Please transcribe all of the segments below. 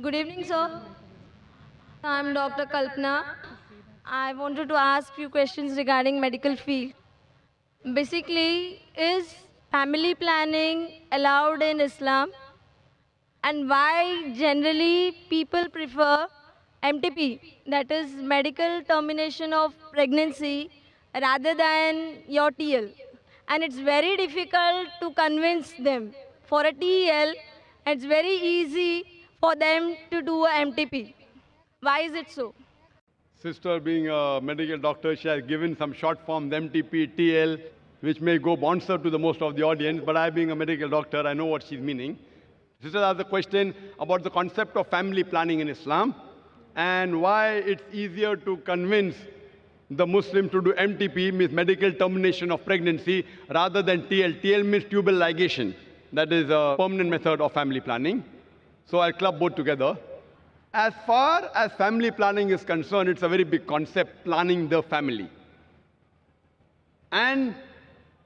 Good evening, sir. I'm Dr. Kalpana. I wanted to ask few questions regarding medical field. Basically, is family planning allowed in Islam, and why generally people prefer MTP, that is medical termination of pregnancy, rather than your TL? And it's very difficult to convince them. For a TL, it's very easy for them to do a MTP. Why is it so? Sister being a medical doctor, she has given some short forms, MTP, TL, which may go bouncer to the most of the audience, but I being a medical doctor, I know what she's meaning. Sister asked the question about the concept of family planning in Islam and why it's easier to convince the Muslim to do MTP, means medical termination of pregnancy, rather than TL. TL means tubal ligation. That is a permanent method of family planning. So I'll club both together. As far as family planning is concerned, it's a very big concept, planning the family. And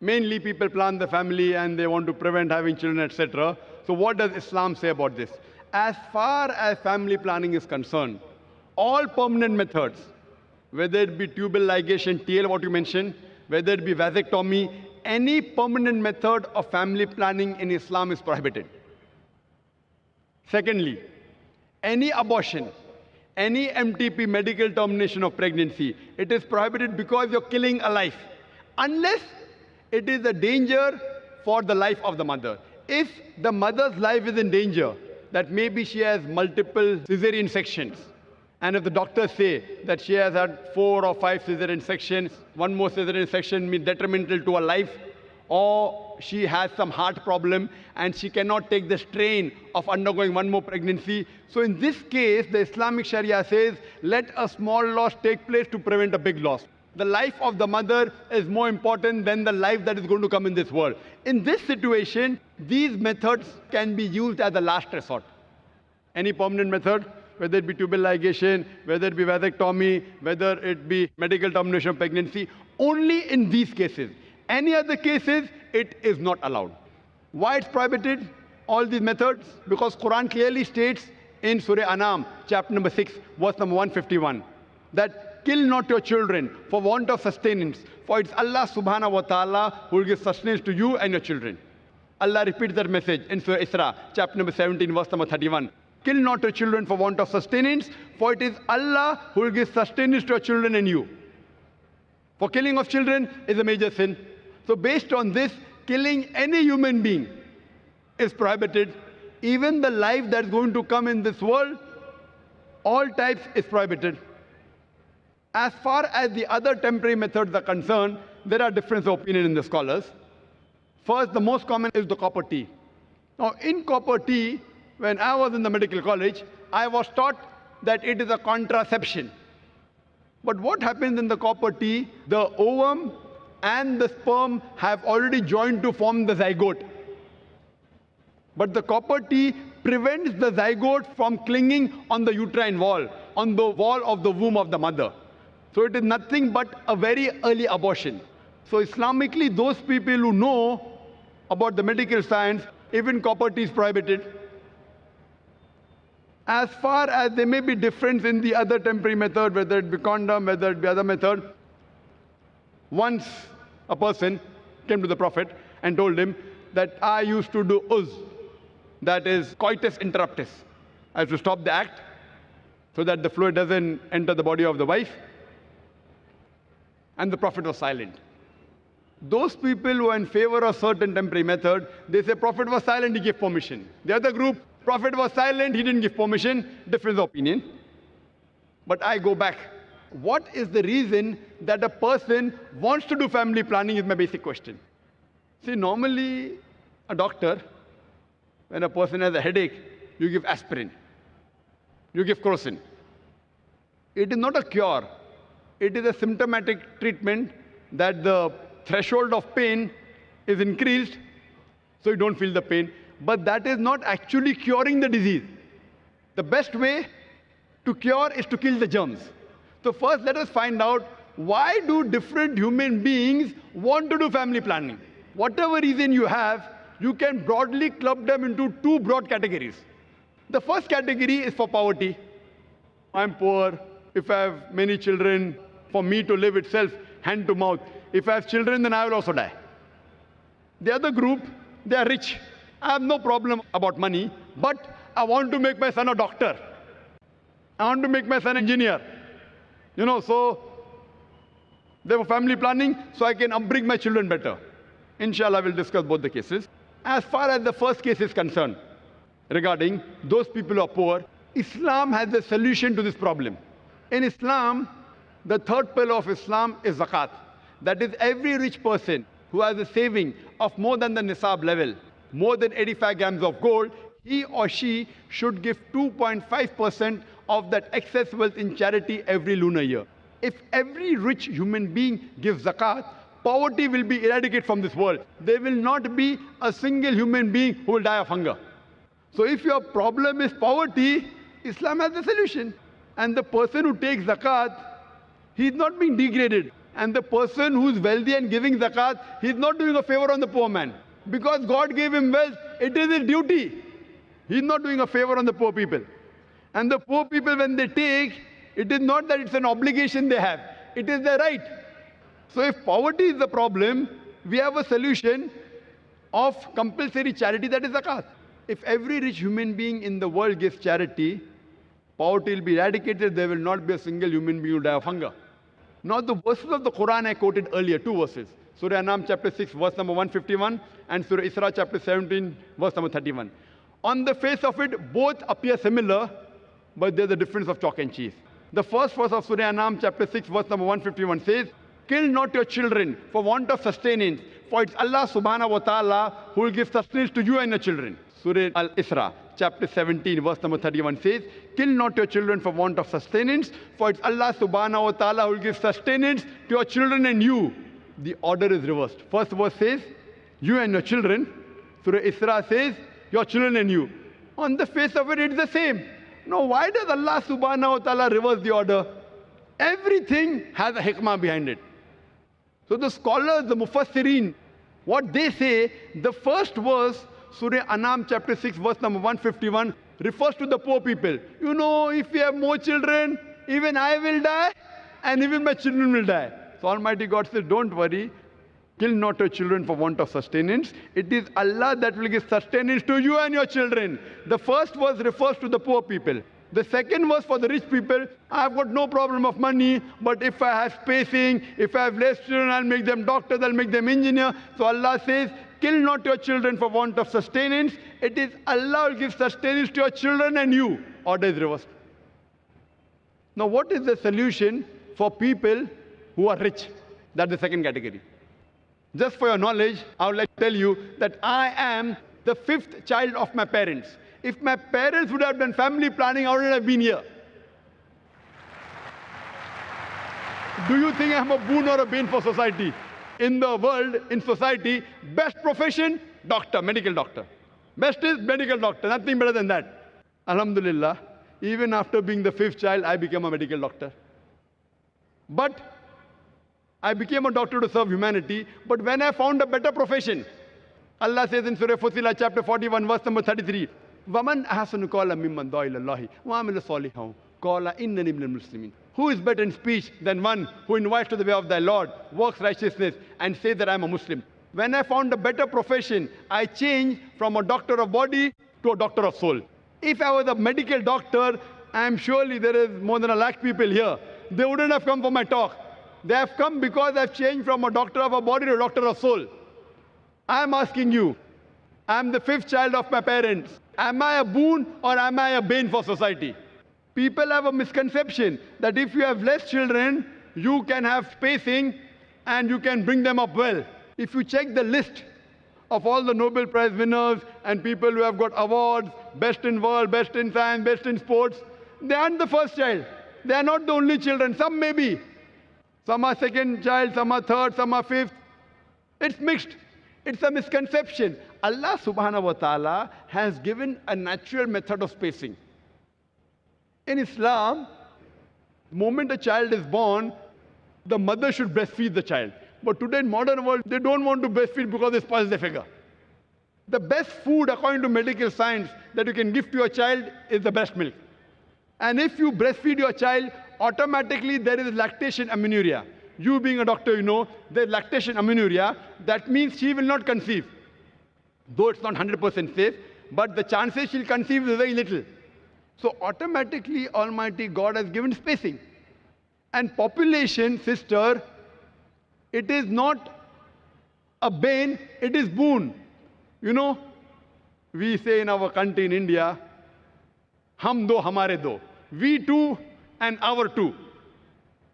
mainly people plan the family and they want to prevent having children, etc. So what does Islam say about this? As far as family planning is concerned, all permanent methods, whether it be tubal ligation, TL, what you mentioned, whether it be vasectomy, any permanent method of family planning in Islam is prohibited. Secondly, any abortion, any MTP, medical termination of pregnancy, it is prohibited because you're killing a life, unless it is a danger for the life of the mother. If the mother's life is in danger, that maybe she has multiple cesarean sections, and if the doctors say that she has had 4 or 5 cesarean sections, one more cesarean section means detrimental to her life, or she has some heart problem and she cannot take the strain of undergoing one more pregnancy. So in this case, the Islamic Sharia says, let a small loss take place to prevent a big loss. The life of the mother is more important than the life that is going to come in this world. In this situation, these methods can be used as a last resort. Any permanent method, whether it be tubal ligation, whether it be vasectomy, whether it be medical termination of pregnancy, only in these cases. Any other cases, it is not allowed. Why it's prohibited, all these methods? Because Quran clearly states in Surah Anam, chapter number 6, verse number 151, that kill not your children for want of sustenance, for it's Allah subhanahu wa ta'ala who will give sustenance to you and your children. Allah repeats that message in Surah Isra, chapter number 17, verse number 31. Kill not your children for want of sustenance, for it is Allah who will give sustenance to your children and you. For killing of children is a major sin. So based on this, killing any human being is prohibited. Even the life that's going to come in this world, all types is prohibited. As far as the other temporary methods are concerned, there are different opinions in the scholars. First, the most common is the copper T. Now, in copper T, when I was in the medical college, I was taught that it is a contraception. But what happens in the copper T? The ovum and the sperm have already joined to form the zygote. But the copper T prevents the zygote from clinging on the uterine wall, on the wall of the womb of the mother. So it is nothing but a very early abortion. So Islamically, those people who know about the medical science, even copper T is prohibited. As far as there may be difference in the other temporary method, whether it be condom, whether it be other method, once a person came to the Prophet and told him that I used to do uz, that is coitus interruptus. I have to stop the act so that the fluid doesn't enter the body of the wife. And the Prophet was silent. Those people who are in favor of certain temporary method, they say Prophet was silent, he gave permission. The other group, Prophet was silent, he didn't give permission, difference of opinion. But I go back. What is the reason that a person wants to do family planning is my basic question. See, normally a doctor, when a person has a headache, you give aspirin, you give crocin. It is not a cure. It is a symptomatic treatment that the threshold of pain is increased, so you don't feel the pain. But that is not actually curing the disease. The best way to cure is to kill the germs. So first let us find out, why do different human beings want to do family planning? Whatever reason you have, you can broadly club them into two broad categories. The first category is for poverty. I'm poor. If I have many children, for me to live itself, hand to mouth. If I have children, then I will also die. The other group, they are rich. I have no problem about money, but I want to make my son a doctor. I want to make my son an engineer. So they have family planning, so I can upbring my children better. Inshallah, we'll discuss both the cases. As far as the first case is concerned, regarding those people who are poor, Islam has a solution to this problem. In Islam, the third pillar of Islam is zakat. That is, every rich person who has a saving of more than the nisab level, more than 85 grams of gold, he or she should give 2.5% of that excess wealth in charity every lunar year. If every rich human being gives zakat, poverty will be eradicated from this world. There will not be a single human being who will die of hunger. So if your problem is poverty, Islam has a solution. And the person who takes zakat, he is not being degraded. And the person who is wealthy and giving zakat, he is not doing a favor on the poor man. Because God gave him wealth, it is his duty. He is not doing a favor on the poor people. And the poor people, when they take, it is not that it's an obligation they have. It is their right. So if poverty is the problem, we have a solution of compulsory charity, that is zakat. If every rich human being in the world gives charity, poverty will be eradicated. There will not be a single human being who will die of hunger. Now the verses of the Quran I quoted earlier, two verses. Surah Anam chapter 6, verse number 151, and Surah Isra chapter 17, verse number 31. On the face of it, both appear similar, but there's a difference of chalk and cheese. The first verse of Surah Anam chapter 6, verse number 151 says, "Kill not your children for want of sustenance, for it's Allah subhanahu wa ta'ala who will give sustenance to you and your children." Surah Al-Isra chapter 17, verse number 31 says, "Kill not your children for want of sustenance, for it's Allah subhanahu wa ta'ala who will give sustenance to your children and you." The order is reversed. First verse says, "You and your children." Surah Isra says, "Your children and you." On the face of it, it's the same. Now, why does Allah subhanahu wa ta'ala reverse the order? Everything has a hikmah behind it. So the scholars, the mufassirin, what they say, the first verse, Surah Anam chapter 6, verse number 151, refers to the poor people. If we have more children, even I will die, and even my children will die. So Almighty God says, don't worry, kill not your children for want of sustenance. It is Allah that will give sustenance to you and your children. The first verse refers to the poor people. The second verse for the rich people, I've got no problem of money, but if I have spacing, if I have less children, I'll make them doctors, I'll make them engineers. So Allah says, kill not your children for want of sustenance. It is Allah will give sustenance to your children and you. Order is reversed. Now what is the solution for people who are rich? That's the second category. Just for your knowledge, I would like to tell you that I am the fifth child of my parents. If my parents would have done family planning, I wouldn't have been here. Do you think I'm a boon or a bane for society? In the world, in society, best profession, doctor, medical doctor. Best is medical doctor, nothing better than that. Alhamdulillah, even after being the fifth child, I became a medical doctor. But I became a doctor to serve humanity, but when I found a better profession, Allah says in Surah Fussilat chapter 41, verse number 33, وَمَنْ أَحْسَنُ قَوْلًا مِمَّنْ دَعَا إِلَى اللَّهِ وَعَمِلَ صَالِحًا قَالَ إِنَّنِي مِنَ الْمُسْلِمِينَ. Who is better in speech than one who invites to the way of thy Lord, works righteousness, and says that I am a Muslim? When I found a better profession, I changed from a doctor of body to a doctor of soul. If I was a medical doctor, I am surely there is more than 1 lakh people here. They wouldn't have come for my talk. They have come because I've changed from a doctor of a body to a doctor of soul. I am asking you, I am the fifth child of my parents. Am I a boon or am I a bane for society? People have a misconception that if you have less children, you can have spacing and you can bring them up well. If you check the list of all the Nobel Prize winners and people who have got awards, best in world, best in science, best in sports, they aren't the first child. They are not the only children. Some may be. Some are second child, some are third, some are fifth. It's mixed. It's a misconception. Allah subhanahu wa ta'ala has given a natural method of spacing. In Islam, the moment a child is born, the mother should breastfeed the child. But today in modern world, they don't want to breastfeed because it spoils their figure. The best food, according to medical science, that you can give to your child is the breast milk. And if you breastfeed your child, automatically there is lactation amenorrhea. You being a doctor, you know, there's lactation amenorrhea. That means she will not conceive. Though it's not 100% safe, but the chances she'll conceive is very little. So automatically, Almighty God has given spacing. And population, sister, it is not a bane, it is boon. You know, we say in our country, in India, hum do, hamare do. We two and our two.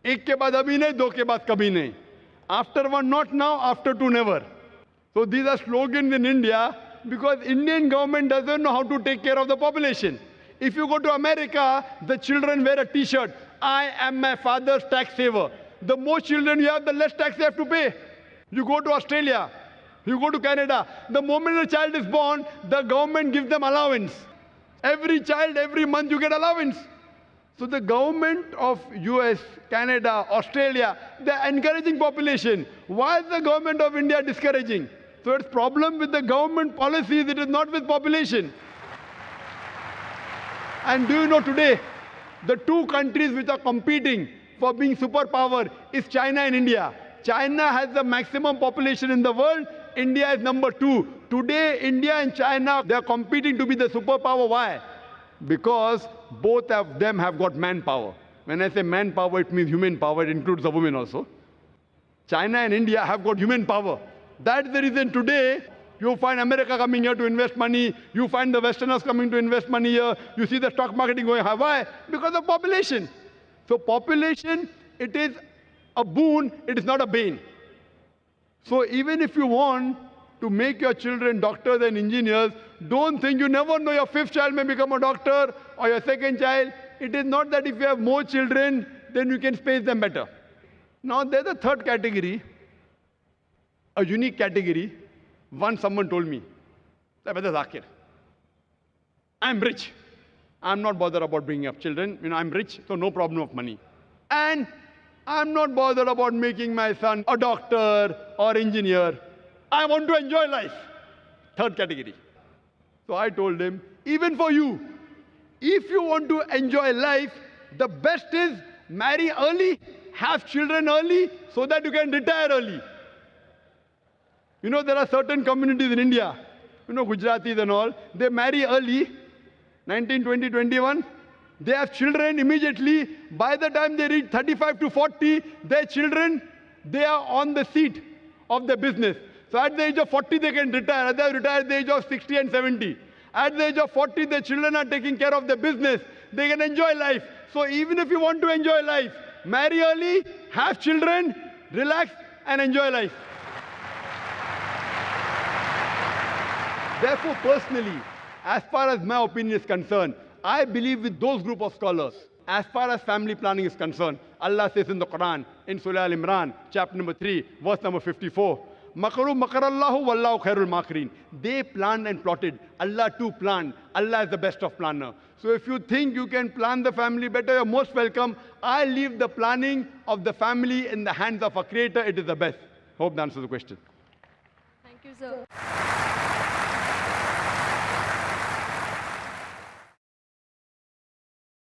एक के बाद अभी नहीं, दो के बाद कभी नहीं. After one, not now, after two, never. So these are slogans in India because Indian government doesn't know how to take care of the population. If you go to America, the children wear a t-shirt. I am my father's tax saver. The more children you have, the less tax you have to pay. You go to Australia, you go to Canada. The moment a child is born, the government gives them allowance. Every child, every month you get allowance. So the government of US, Canada, Australia, they're encouraging population. Why is the government of India discouraging? So it's problem with the government policies, it is not with population. And do you know today, the two countries which are competing for being superpower is China and India. China has the maximum population in the world. India is number 2. Today, India and China, they are competing to be the superpower. Why? Because both of them have got manpower. When I say manpower, it means human power. It includes the women also. China and India have got human power. That's the reason today you find America coming here to invest money. You find the Westerners coming to invest money here. You see the stock marketing going high. Why? Because of population. So population, it is a boon, it is not a bane. So even if you want to make your children doctors and engineers, don't think you never know your 5th child may become a doctor or your 2nd child. It is not that if you have more children, then you can space them better. Now there's a third category, a unique category. Once someone told me, Brother Zakir, I'm rich. I'm not bothered about bringing up children. You know, I'm rich, so no problem of money. And I'm not bothered about making my son a doctor or engineer. I want to enjoy life. Third category. So I told him, even for you, if you want to enjoy life, the best is marry early, have children early, so that you can retire early. You know, there are certain communities in India, you know, Gujaratis and all, they marry early, 19, 20, 21. They have children immediately. By the time they reach 35 to 40, their children, they are on the seat of the business. So at the age of 40, they can retire. They retire at the age of 60 and 70. At the age of 40, their children are taking care of the business. They can enjoy life. So even if you want to enjoy life, marry early, have children, relax, and enjoy life. Therefore, personally, as far as my opinion is concerned, I believe with those group of scholars. As far as family planning is concerned, Allah says in the Quran, in Surah Al-Imran, chapter number 3, verse number 54, Makaru makarallahu wallahu khairul makirin. They planned and plotted. Allah too planned. Allah is the best of planner. So if you think you can plan the family better, you're most welcome. I leave the planning of the family in the hands of a creator. It is the best. Hope that answers the question. Thank you, sir.